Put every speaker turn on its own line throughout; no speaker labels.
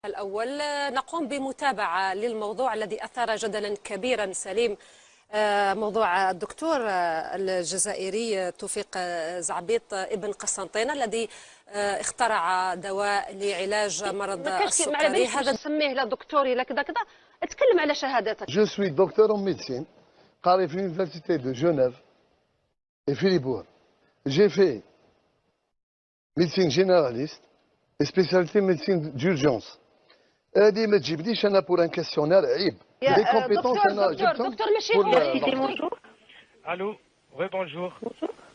الأول نقوم بمتابعة للموضوع الذي أثار جدلا كبيرا سليم، موضوع الدكتور الجزائري توفيق زعبيط ابن قسنطينة الذي اخترع دواء لعلاج مرض السكري. هذا نسميه لا دكتوري لا كذا كذا. اتكلم على شهادتك.
Je suis docteur en médecine قاري في l'université de Genève et Fribourg. J'ai fait médecine généraliste et spécialité médecine d'urgence. هذه ما تجيبليش انا بور ان كيسيونير عيب. دي كومبيتونس انا جبتهم.
دكتور ماشي
Allô, oui, bonjour.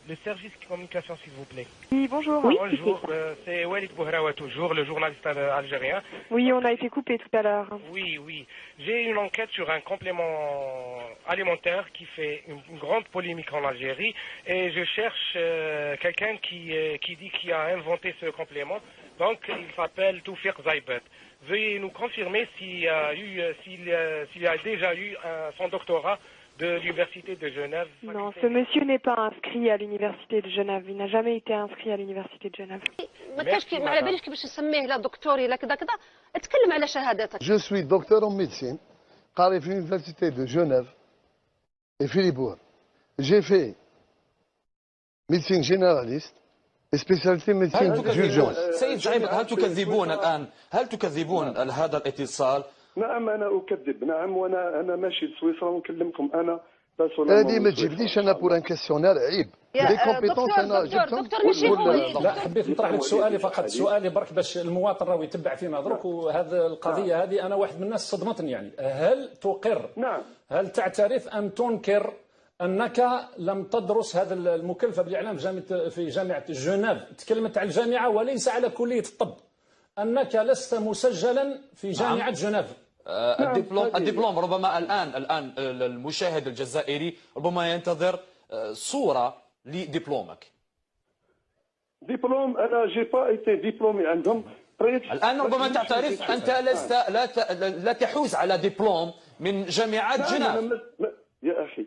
Le service communication, s'il vous plaît.
Oui, bonjour.
Oui, bonjour, c'est Walid Bouhraoua, toujours, le journaliste algérien.
Oui, on a été coupé tout à l'heure.
Oui. J'ai une enquête sur un complément alimentaire qui fait une grande polémique en Algérie et je cherche quelqu'un qui dit qu'il a inventé ce complément. Donc, il s'appelle Toufiq Zaibet. Veuillez nous confirmer s'il y a déjà eu son doctorat de l'université de Genève.
Non, ce monsieur n'est pas inscrit à l'université de Genève. Il n'a jamais été inscrit à l'université de Genève.
ما على باليش كيفاش نسميه لا دكتوري لا كذا كذا. اتكلم على شهادتك.
Je suis docteur en médecine قاري في l'université de Genève et Fribourg. J'ai fait médecine généraliste et spécialité médecine d'urgence.
سيد زعيمة، هل تكذبون الآن؟ هل تكذبون هذا الاتصال؟
نعم أنا أكذب، نعم، وأنا ماشي لسويسرا ونكلمكم أنا.
هذه ما تجيبليش انا بور ان كيسيونير عيب. دي كومبيتونس انا جبتهم.
دكتور ماشي هو.
لا، حبيت نطرح لك سؤالي فقط، سؤالي برك باش المواطن راهو يتبع فيما درك، وهذا القضيه هذه انا واحد من الناس صدمتني يعني. هل تقر؟
نعم.
هل تعترف ام تنكر انك لم تدرس هذا المكلفه بالاعلام في جامعه جنيف؟ تكلمت على الجامعه وليس على كليه الطب، انك لست مسجلا في جامعه جنيف.
الدبلوم ربما الآن المشاهد الجزائري ربما ينتظر صورة لدبلومك.
دبلوم أنا جي با إيتي دبلومي عندهم.
الآن ربما تعترف أنت لا تحوز على دبلوم من جامعة جنيف.
يا أخي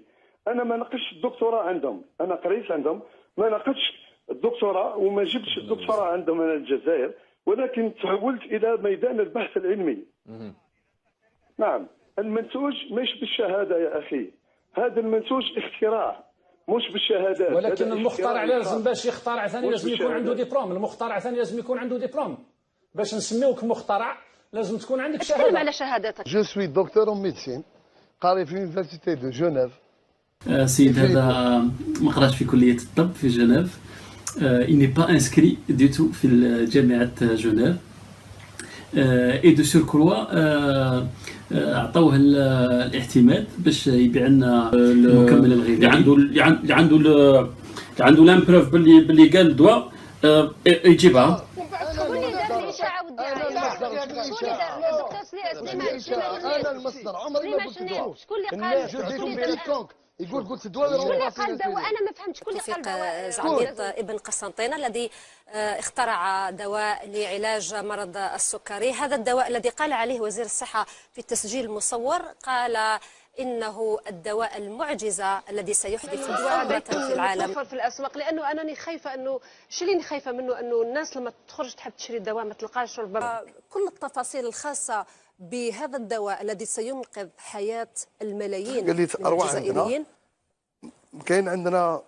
أنا ما نقش الدكتوراه عندهم، أنا قريت عندهم، ما نقش الدكتوراه وما جبتش الدكتوراه عندهم أنا الجزائر، ولكن تحولت إلى ميدان البحث العلمي. نعم، المنتوج مش بالشهادة يا أخي، هذا المنتوج اختراع مش بالشهادات.
ولكن المخترع لازم باش يخترع ثاني لازم يكون عنده دبلوم، المخترع ثاني لازم يكون عنده دبلوم. باش نسميوك مخترع لازم تكون عندك شهادة.
اتكلم على شهادتك.
Je suis docteur en médecine قاري في l'université de Genève.
سيد هذا ما قراش في كلية الطب في جنيف. il n'est pas inscrit du tout في جامعة جنيف. اي دو سوركروا عطوه الاعتماد باش يبيع لنا المكمل الغذائي اللي عنده لامبروف باللي قال الدواء يجيبها.
انا المصدر عمري ما قلت دواء.
شكون اللي قال؟
يقول قلت دواء.
شكون اللي قال دواء؟ انا ما فهمتش. شكون اللي قال دواء؟ زعبيط ابن قسنطينة الذي اخترع دواء لعلاج مرض السكري. هذا الدواء الذي قال عليه وزير الصحة في التسجيل المصور، قال إنه الدواء المعجزة الذي سيحدث ثورة في العالم في الأسواق. لأنه أنني خايفة أنه اللي خايفة منه أنه الناس لما تخرج تحب تشري الدواء ما تلقاش. كل التفاصيل الخاصة بهذا الدواء الذي سينقذ حياة الملايين من الجزائريين.
كاين عندنا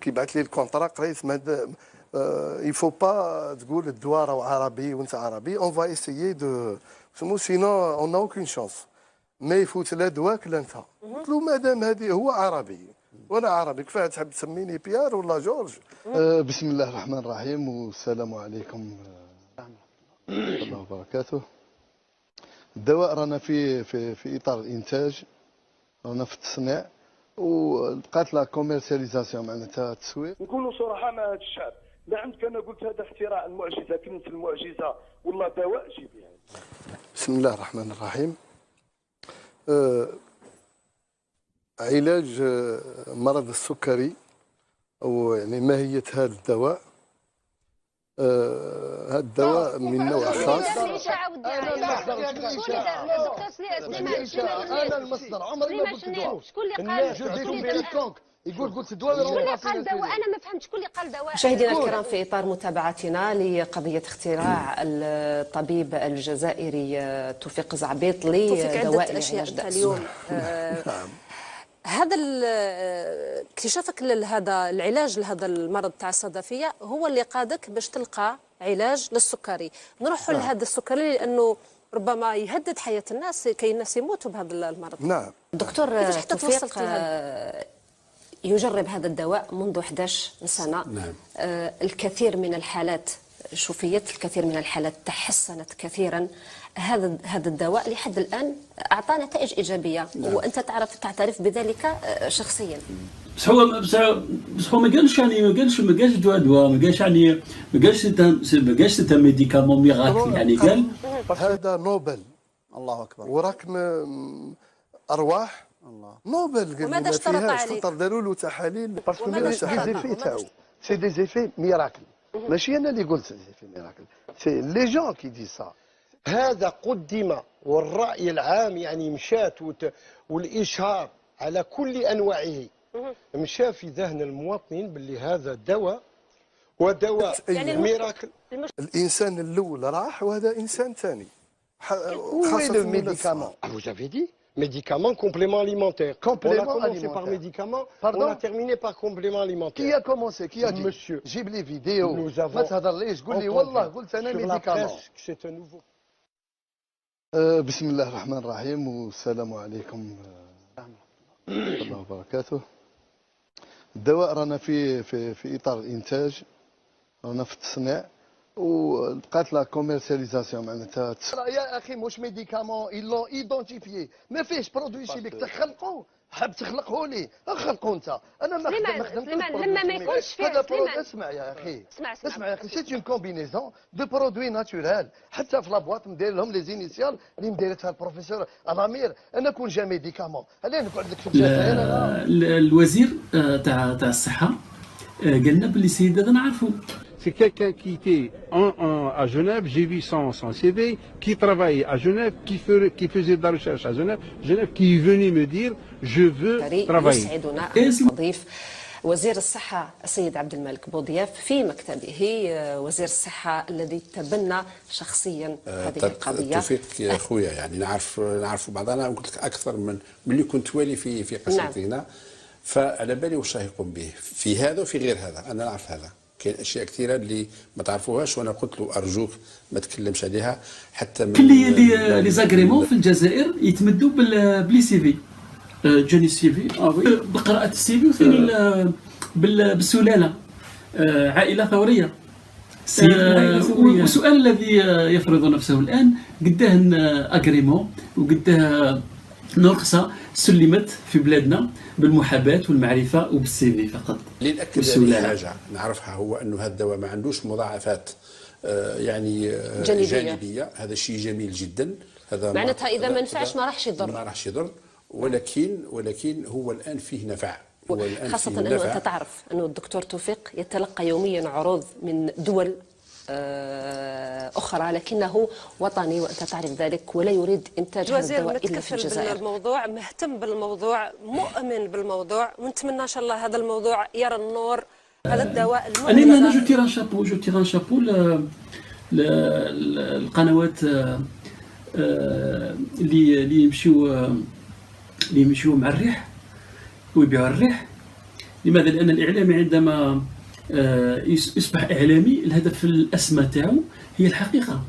كيبعث لي الكونطرا قريت يفو با تقول الدواء راهو عربي وانت عربي اون فا ايسيي دو سينو اون نا اوكين شانس. ما يفوت لا دواك لا انت. قلت له مادام هذه هو عربي وانا عربي كفايه تحب تسميني بيير ولا جورج. بسم الله الرحمن الرحيم والسلام عليكم ورحمه الله وبركاته. الدواء رانا في اطار الانتاج، رانا في التصنيع وبقات لا كوميرسياليزاسيون معناتها التسويق.
نكونوا صراحه مع هذا الشعب. لا عندك انا قلت هذا اختراع المعجزه، كلمه المعجزه والله دواء جيب يعني.
بسم الله الرحمن الرحيم. علاج مرض السكري او يعني ماهيه هذا الدواء. هذا الدواء من نوع خاص. انا المصدر عمري ما قلت دواء.
شكون اللي قال؟
يقول قلت الدواء
شكون اللي قال دواء؟ انا ما فهمتش شكون اللي قال دواء. مشاهدينا الكرام، في اطار متابعتنا لقضيه اختراع الطبيب الجزائري توفيق زعبيط لدواء الاشياء اليوم هذا اكتشافك لهذا العلاج لهذا المرض تاع الصدفيه هو اللي قادك باش تلقى علاج للسكري. نروحوا لهذا السكري لانه ربما يهدد حياه الناس، كاين الناس يموتوا بهذا المرض.
نعم
دكتور توفيق يجرب هذا الدواء منذ 11 سنه.
نعم.
الكثير من الحالات شفيت، الكثير من الحالات تحسنت كثيرا. هذا الدواء لحد الان اعطى نتائج ايجابيه. نعم. وانت تعترف بذلك شخصيا.
بس هو ما قالش يعني ما قالش دواء ما قالش يعني ما قالش سيتا ميديكامون ميراكل يعني قال
هذا نوبل.
الله اكبر.
وراك ارواح
الله
نوبل.
وماذا اشترط عليك؟
داروا له تحاليل
باسكو دي زيفي تاعو سي دي زيفي ميراكل. ماشي انا اللي قلت سي زيفي ميراكل، سي لي جون كي دي سا. هذا قدم والراي العام يعني مشات والاشهار على كل انواعه مشى في ذهن المواطنين باللي هذا دواء ودواء يعني ميراكل.
الانسان الاول راح وهذا انسان ثاني.
خاصه الميديكامون vous avez dit médicament complément alimentaire.
Complément
on a commencé
alimentaire.
par médicament.
Pardon?
On a terminé par complément alimentaire.
Qui a commencé? Qui a dit?
Monsieur.
جيب لي فيديو.
Nous avons
ما تهضرليش قول لي والله قلت انا ميديكامون.
C'est un nouveau.
بسم الله الرحمن الرحيم والسلام عليكم ورحمة الله وبركاته. الدواء رانا في اطار الانتاج، رانا في التصنيع وبقات لا كوميرسياليزاسيون معناتها. يا اخي مش ميديكامون يلون ايدونتيفيي، ما فيهش برودوي شيميك تخلقوا حاب تخلقه لي خلقوا انت. انا ما خدمتش
لما ما يكونش فيه سليمان.
اسمع يا اخي
اسمع
يا اخي سيت اون كومبينيزون دو برودوي ناتورال. حتى في لابواط مدير لهم لي زينيسيال اللي مديرتها البروفيسور الامير. انا كون جا ميديكامون انا نقعد لك في الجزائر.
الوزير تاع الصحه قالنا باللي السيد هذا نعرفه.
C'est quelqu'un qui était à Genève, j'ai vu son CV, qui travaillait à Genève, qui faisait de la recherche à Genève, qui venait me dire je veux travailler.
يسعدنا أن نستضيف وزير الصحة السيد عبد الملك بوضياف في مكتبه، وزير الصحة الذي تبنى شخصيا هذه القضية.
توفيق يا خويا يعني نعرف بعضنا، قلت لك أكثر من اللي كنت والي في قسنطينة. نعم. فعلى بالي واش راح يقوم به في هذا وفي غير هذا. أنا نعرف هذا، كاين اشياء كثيره اللي ما تعرفوهاش وانا قلت له ارجوك ما تكلمش عليها حتى من
لي زاغريمون في الجزائر يتمدوا بلي سي في. جاني سي في بقراءه السي في وثاني بالسلاله عائله ثوريه. والسؤال الذي يفرض نفسه الان قداه اغريمون وقداه رخصه سلمت في بلادنا بالمحاباه والمعرفه وبالسي في فقط.
اللي ناكد على حاجه نعرفها هو انه هذا الدواء ما عندوش مضاعفات يعني جانبيه. هذا شيء جميل جدا. هذا
معناتها اذا ما نفعش ما راحش يضر.
ولكن هو الان فيه نفع.
خاصه انه انت تعرف انه الدكتور توفيق يتلقى يوميا عروض من دول أخرى، لكنه وطني وأنت تعرف ذلك ولا يريد إنتاج هذا الدواء إلا في الجزائر. بالموضوع، مهتم بالموضوع، مؤمن بالموضوع، ونتمنى إن شاء الله هذا الموضوع يرى النور. هذا الدواء
أنا جو تيران شابو القنوات اللي يمشيو مع الريح ويبيعوا الريح. لماذا؟ لأن الإعلامي عندما يصبح اعلامي الهدف الاسمى تاعو هي الحقيقه.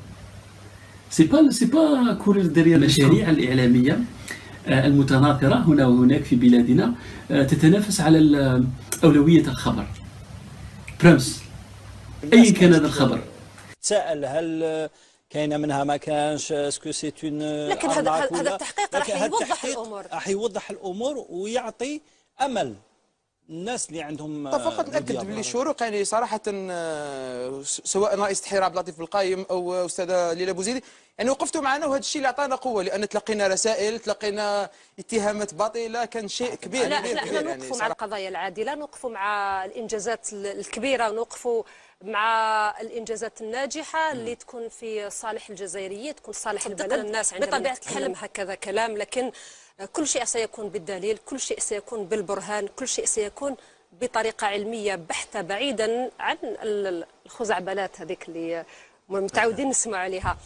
سي با كورير ديريير. المشاريع الاعلاميه المتناثره هنا وهناك في بلادنا تتنافس على اولويه الخبر. برمس اي كان هذا الخبر.
تساءل هل كاين منها ما كانش اسكو سي اون.
لكن هذا التحقيق
راح يوضح الامور ويعطي امل الناس اللي عندهم.
فقط ناكد باللي الشروق يعني صراحه سواء رئيس التحرير عبد اللطيف بالقايم او استاذه ليلى بوزيدي يعني وقفتوا معنا، وهذا الشيء اللي عطانا قوه، لان تلقينا رسائل، تلقينا اتهامات باطله، كان شيء كبير.
لا احنا نوقفوا مع القضايا العادله، نوقفوا مع الانجازات الكبيره، ونوقفوا مع الانجازات الناجحه اللي تكون في صالح الجزائريين، تكون صالح البلد.
الناس
بطبيعه الحال هكذا كلام، لكن كل شيء سيكون بالدليل، كل شيء سيكون بالبرهان، كل شيء سيكون بطريقه علميه بحته بعيدا عن الخزعبلات هذيك اللي متعودين نسمع عليها.